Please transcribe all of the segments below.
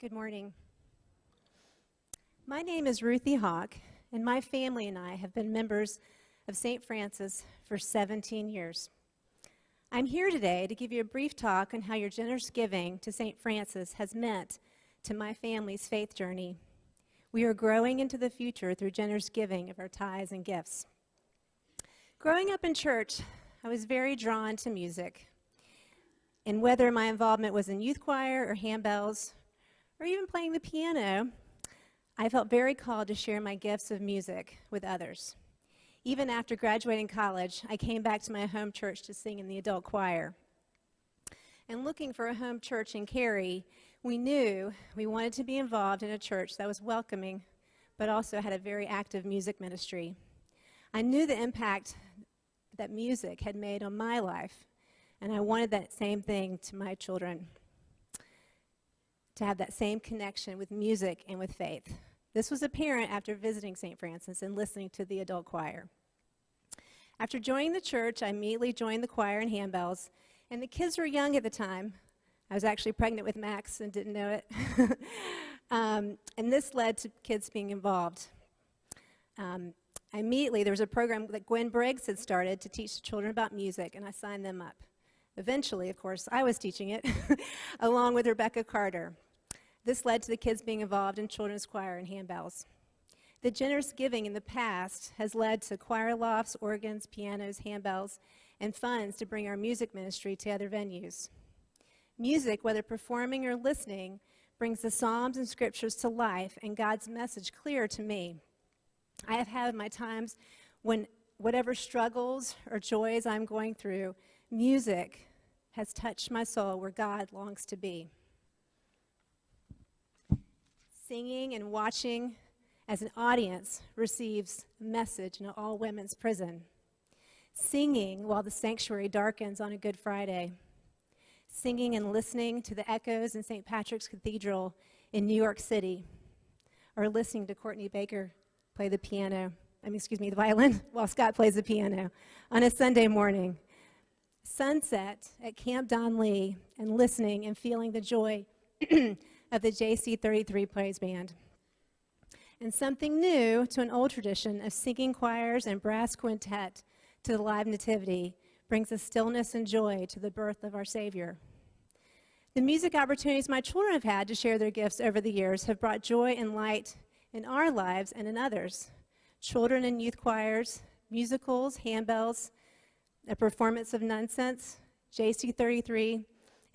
Good morning. My name is Ruthie Haugh, and my family and I have been members of St. Francis for 17 years. I'm here today to give you a brief talk on how your generous giving to St. Francis has meant to my family's faith journey. We are growing into the future through generous giving of our tithes and gifts. Growing up in church, I was very drawn to music. And whether my involvement was in youth choir or handbells, or even playing the piano, I felt very called to share my gifts of music with others. Even after graduating college, I came back to my home church to sing in the adult choir. And looking for a home church in Cary, we knew we wanted to be involved in a church that was welcoming, but also had a very active music ministry. I knew the impact that music had made on my life, and I wanted that same thing to my children, to have that same connection with music and with faith. This was apparent after visiting St. Francis and listening to the adult choir. After joining the church, I immediately joined the choir and handbells, and the kids were young at the time. I was actually pregnant with Max and didn't know it. And this led to kids being involved. Immediately, there was a program that Gwen Briggs had started to teach the children about music, and I signed them up. Eventually, of course, I was teaching it, along with Rebecca Carter. This led to the kids being involved in children's choir and handbells. The generous giving in the past has led to choir lofts, organs, pianos, handbells, and funds to bring our music ministry to other venues. Music, whether performing or listening, brings the Psalms and Scriptures to life and God's message clear to me. I have had my times when whatever struggles or joys I'm going through, music has touched my soul where God longs to be. Singing and watching as an audience receives a message in an all-women's prison. Singing while the sanctuary darkens on a Good Friday. Singing and listening to the echoes in St. Patrick's Cathedral in New York City. Or listening to Courtney Baker play the the violin, while Scott plays the piano on a Sunday morning. Sunset at Camp Don Lee and listening and feeling the joy of the JC33 Praise Band. And something new to an old tradition of singing choirs and brass quintet to the live nativity brings a stillness and joy to the birth of our Savior. The music opportunities my children have had to share their gifts over the years have brought joy and light in our lives and in others. Children and youth choirs, musicals, handbells, a performance of Nonsense, JC33,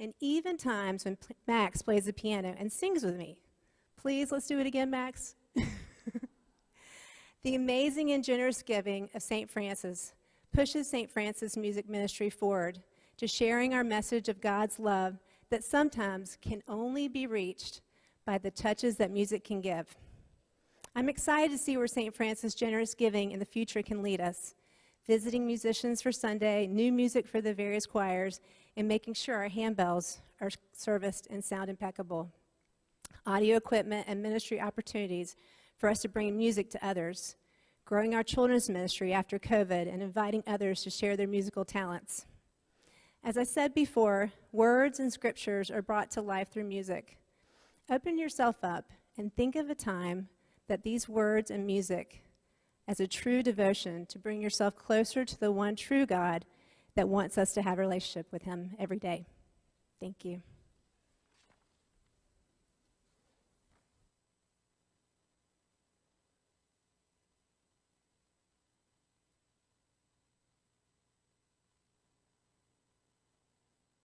and even times when Max plays the piano and sings with me. Please, let's do it again, Max. The amazing and generous giving of St. Francis pushes St. Francis Music Ministry forward to sharing our message of God's love that sometimes can only be reached by the touches that music can give. I'm excited to see where St. Francis' generous giving in the future can lead us. Visiting musicians for Sunday, new music for the various choirs, and making sure our handbells are serviced and sound impeccable. Audio equipment and ministry opportunities for us to bring music to others. Growing our children's ministry after COVID and inviting others to share their musical talents. As I said before, words and scriptures are brought to life through music. Open yourself up and think of a time that these words and music as a true devotion to bring yourself closer to the one true God that wants us to have a relationship with Him every day. Thank you.